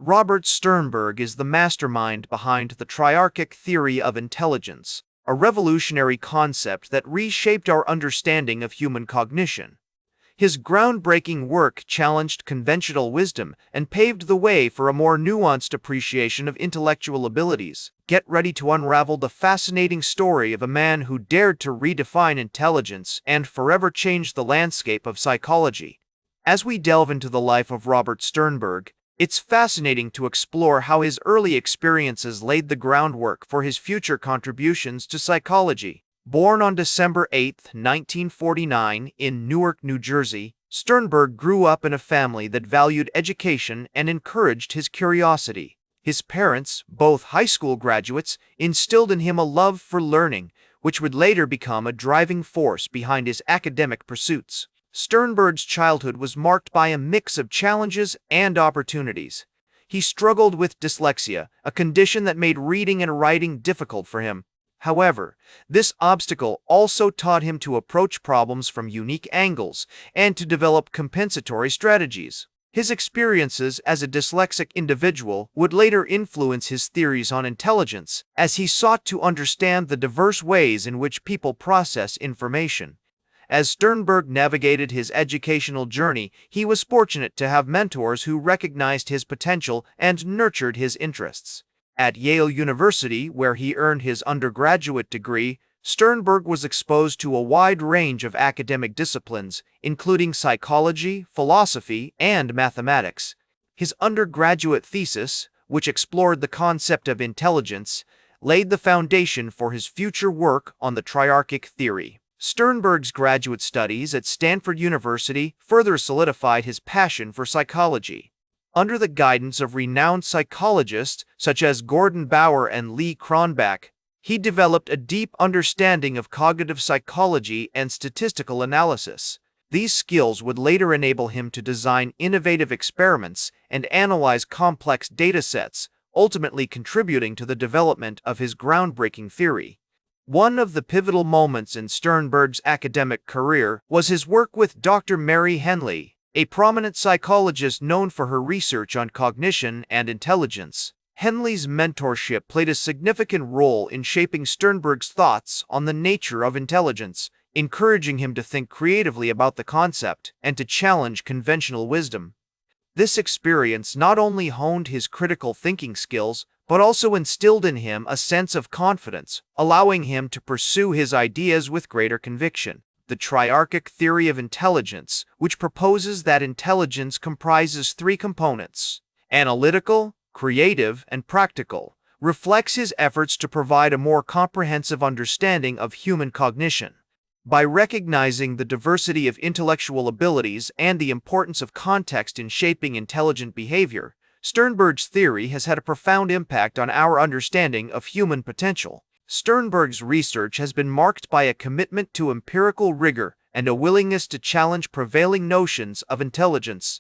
Robert Sternberg is the mastermind behind the Triarchic Theory of Intelligence, a revolutionary concept that reshaped our understanding of human cognition. His groundbreaking work challenged conventional wisdom and paved the way for a more nuanced appreciation of intellectual abilities. Get ready to unravel the fascinating story of a man who dared to redefine intelligence and forever change the landscape of psychology. As we delve into the life of Robert Sternberg, it's fascinating to explore how his early experiences laid the groundwork for his future contributions to psychology. Born on December 8, 1949, in Newark, New Jersey, Sternberg grew up in a family that valued education and encouraged his curiosity. His parents, both high school graduates, instilled in him a love for learning, which would later become a driving force behind his academic pursuits. Sternberg's childhood was marked by a mix of challenges and opportunities. He struggled with dyslexia, a condition that made reading and writing difficult for him. However, this obstacle also taught him to approach problems from unique angles and to develop compensatory strategies. His experiences as a dyslexic individual would later influence his theories on intelligence, as he sought to understand the diverse ways in which people process information. As Sternberg navigated his educational journey, he was fortunate to have mentors who recognized his potential and nurtured his interests. At Yale University, where he earned his undergraduate degree, Sternberg was exposed to a wide range of academic disciplines, including psychology, philosophy, and mathematics. His undergraduate thesis, which explored the concept of intelligence, laid the foundation for his future work on the Triarchic Theory. Sternberg's graduate studies at Stanford University further solidified his passion for psychology. Under the guidance of renowned psychologists such as Gordon Bower and Lee Cronbach, he developed a deep understanding of cognitive psychology and statistical analysis. These skills would later enable him to design innovative experiments and analyze complex datasets, ultimately contributing to the development of his groundbreaking theory. One of the pivotal moments in Sternberg's academic career was his work with Dr. Mary Henley, a prominent psychologist known for her research on cognition and intelligence. Henley's mentorship played a significant role in shaping Sternberg's thoughts on the nature of intelligence, encouraging him to think creatively about the concept and to challenge conventional wisdom. This experience not only honed his critical thinking skills, but also instilled in him a sense of confidence, allowing him to pursue his ideas with greater conviction. The Triarchic Theory of Intelligence, which proposes that intelligence comprises three components: analytical, creative, and practical, reflects his efforts to provide a more comprehensive understanding of human cognition. By recognizing the diversity of intellectual abilities and the importance of context in shaping intelligent behavior, Sternberg's theory has had a profound impact on our understanding of human potential. Sternberg's research has been marked by a commitment to empirical rigor and a willingness to challenge prevailing notions of intelligence.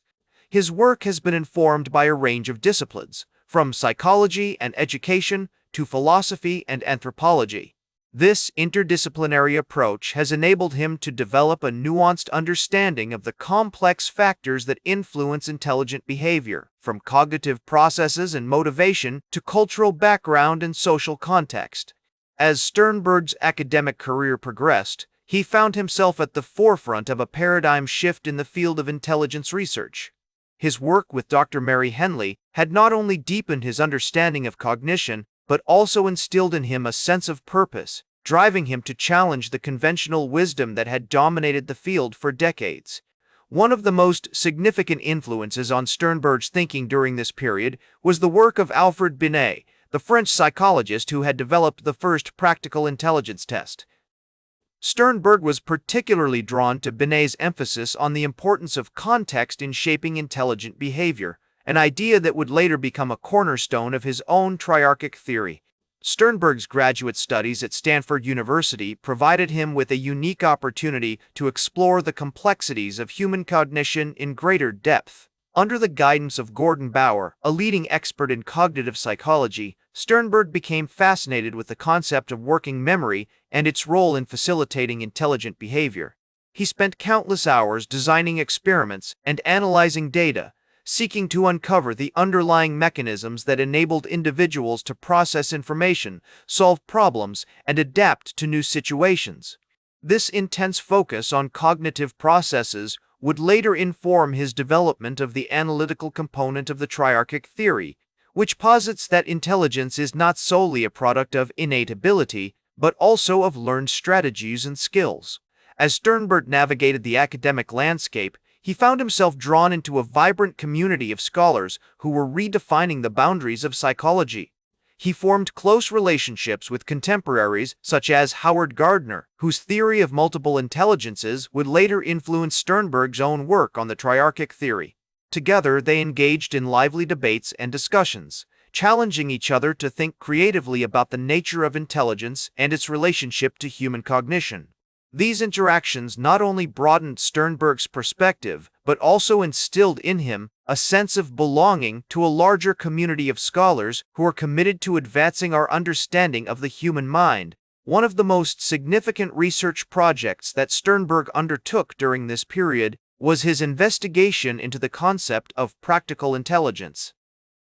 His work has been informed by a range of disciplines, from psychology and education to philosophy and anthropology. This interdisciplinary approach has enabled him to develop a nuanced understanding of the complex factors that influence intelligent behavior, from cognitive processes and motivation to cultural background and social context. As Sternberg's academic career progressed, he found himself at the forefront of a paradigm shift in the field of intelligence research. His work with Dr. Mary Henley had not only deepened his understanding of cognition, but also instilled in him a sense of purpose, driving him to challenge the conventional wisdom that had dominated the field for decades. One of the most significant influences on Sternberg's thinking during this period was the work of Alfred Binet, the French psychologist who had developed the first practical intelligence test. Sternberg was particularly drawn to Binet's emphasis on the importance of context in shaping intelligent behavior, an idea that would later become a cornerstone of his own triarchic theory. Sternberg's graduate studies at Stanford University provided him with a unique opportunity to explore the complexities of human cognition in greater depth. Under the guidance of Gordon Bower, a leading expert in cognitive psychology, Sternberg became fascinated with the concept of working memory and its role in facilitating intelligent behavior. He spent countless hours designing experiments and analyzing data, seeking to uncover the underlying mechanisms that enabled individuals to process information, solve problems, and adapt to new situations. This intense focus on cognitive processes would later inform his development of the analytical component of the Triarchic Theory, which posits that intelligence is not solely a product of innate ability, but also of learned strategies and skills. As Sternberg navigated the academic landscape, he found himself drawn into a vibrant community of scholars who were redefining the boundaries of psychology. He formed close relationships with contemporaries such as Howard Gardner, whose theory of multiple intelligences would later influence Sternberg's own work on the Triarchic Theory. Together, they engaged in lively debates and discussions, challenging each other to think creatively about the nature of intelligence and its relationship to human cognition. These interactions not only broadened Sternberg's perspective, but also instilled in him a sense of belonging to a larger community of scholars who are committed to advancing our understanding of the human mind. One of the most significant research projects that Sternberg undertook during this period was his investigation into the concept of practical intelligence.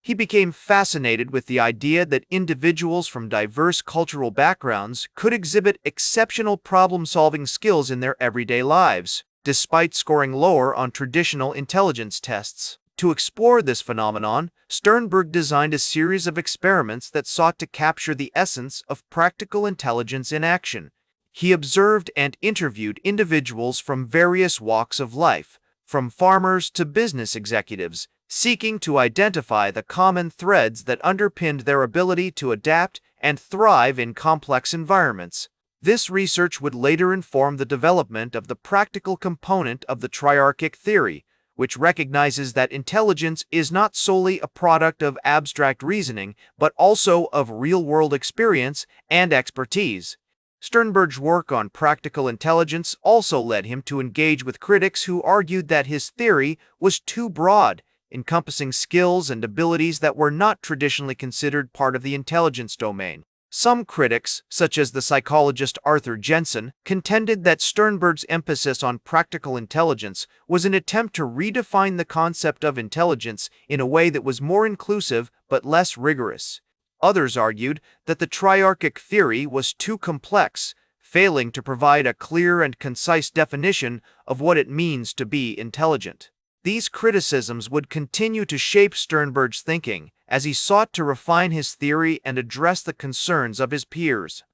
He became fascinated with the idea that individuals from diverse cultural backgrounds could exhibit exceptional problem-solving skills in their everyday lives, despite scoring lower on traditional intelligence tests. To explore this phenomenon, Sternberg designed a series of experiments that sought to capture the essence of practical intelligence in action. He observed and interviewed individuals from various walks of life, from farmers to business executives, seeking to identify the common threads that underpinned their ability to adapt and thrive in complex environments. This research would later inform the development of the practical component of the Triarchic Theory, which recognizes that intelligence is not solely a product of abstract reasoning, but also of real-world experience and expertise. Sternberg's work on practical intelligence also led him to engage with critics who argued that his theory was too broad, encompassing skills and abilities that were not traditionally considered part of the intelligence domain. Some critics, such as the psychologist Arthur Jensen, contended that Sternberg's emphasis on practical intelligence was an attempt to redefine the concept of intelligence in a way that was more inclusive but less rigorous. Others argued that the Triarchic Theory was too complex, failing to provide a clear and concise definition of what it means to be intelligent. These criticisms would continue to shape Sternberg's thinking as he sought to refine his theory and address the concerns of his peers.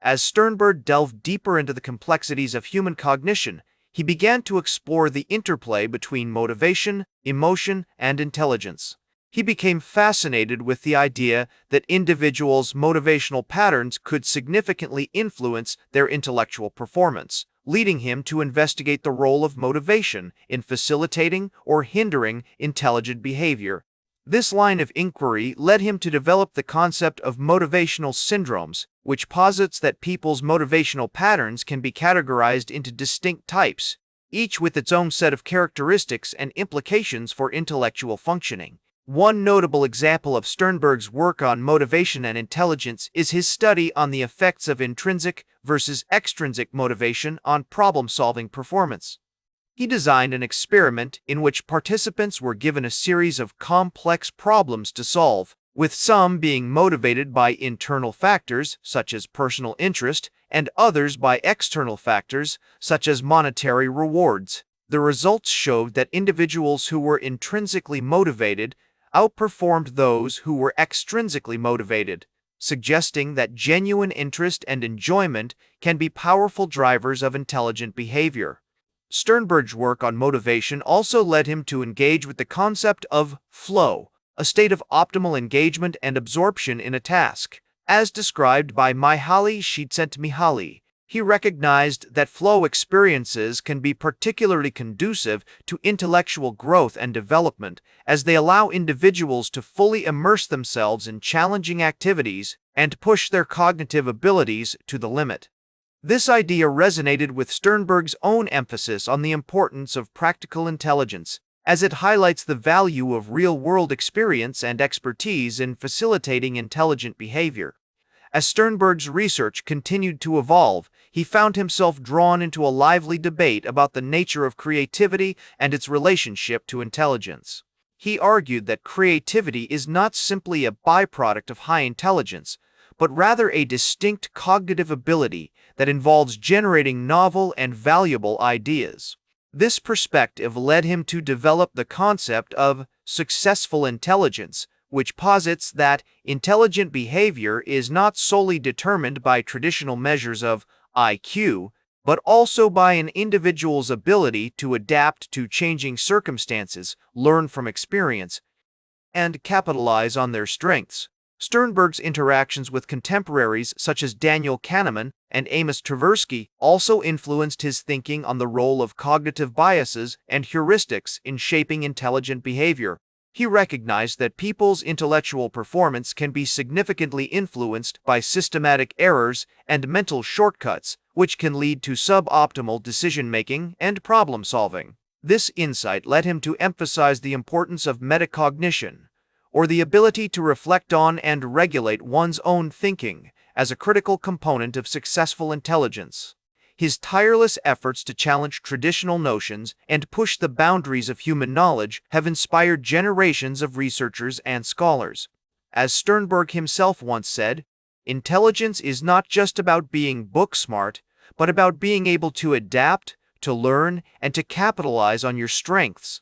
As Sternberg delved deeper into the complexities of human cognition, he began to explore the interplay between motivation, emotion, and intelligence. He became fascinated with the idea that individuals' motivational patterns could significantly influence their intellectual performance, leading him to investigate the role of motivation in facilitating or hindering intelligent behavior. This line of inquiry led him to develop the concept of motivational syndromes, which posits that people's motivational patterns can be categorized into distinct types, each with its own set of characteristics and implications for intellectual functioning. One notable example of Sternberg's work on motivation and intelligence is his study on the effects of intrinsic versus extrinsic motivation on problem-solving performance. He designed an experiment in which participants were given a series of complex problems to solve, with some being motivated by internal factors such as personal interest and others by external factors such as monetary rewards. The results showed that individuals who were intrinsically motivated outperformed those who were extrinsically motivated, suggesting that genuine interest and enjoyment can be powerful drivers of intelligent behavior. Sternberg's work on motivation also led him to engage with the concept of flow, a state of optimal engagement and absorption in a task. As described by Mihaly Csikszentmihalyi, he recognized that flow experiences can be particularly conducive to intellectual growth and development, as they allow individuals to fully immerse themselves in challenging activities and push their cognitive abilities to the limit. This idea resonated with Sternberg's own emphasis on the importance of practical intelligence, as it highlights the value of real-world experience and expertise in facilitating intelligent behavior. As Sternberg's research continued to evolve, he found himself drawn into a lively debate about the nature of creativity and its relationship to intelligence. He argued that creativity is not simply a byproduct of high intelligence, but rather a distinct cognitive ability that involves generating novel and valuable ideas. This perspective led him to develop the concept of successful intelligence, which posits that intelligent behavior is not solely determined by traditional measures of IQ, but also by an individual's ability to adapt to changing circumstances, learn from experience, and capitalize on their strengths. Sternberg's interactions with contemporaries such as Daniel Kahneman and Amos Tversky also influenced his thinking on the role of cognitive biases and heuristics in shaping intelligent behavior. He recognized that people's intellectual performance can be significantly influenced by systematic errors and mental shortcuts, which can lead to suboptimal decision-making and problem-solving. This insight led him to emphasize the importance of metacognition, or the ability to reflect on and regulate one's own thinking, as a critical component of successful intelligence. His tireless efforts to challenge traditional notions and push the boundaries of human knowledge have inspired generations of researchers and scholars. As Sternberg himself once said, intelligence is not just about being book-smart, but about being able to adapt, to learn, and to capitalize on your strengths.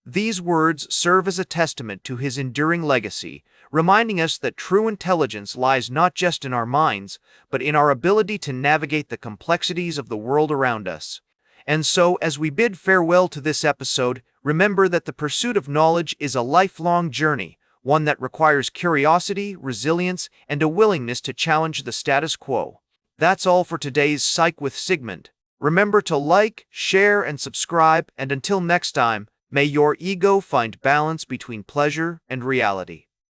These words serve as a testament to his enduring legacy, reminding us that true intelligence lies not just in our minds, but in our ability to navigate the complexities of the world around us. And so, as we bid farewell to this episode, remember that the pursuit of knowledge is a lifelong journey, one that requires curiosity, resilience, and a willingness to challenge the status quo. That's all for today's Psych with Sigmund. Remember to like, share, and subscribe, and until next time, may your ego find balance between pleasure and reality.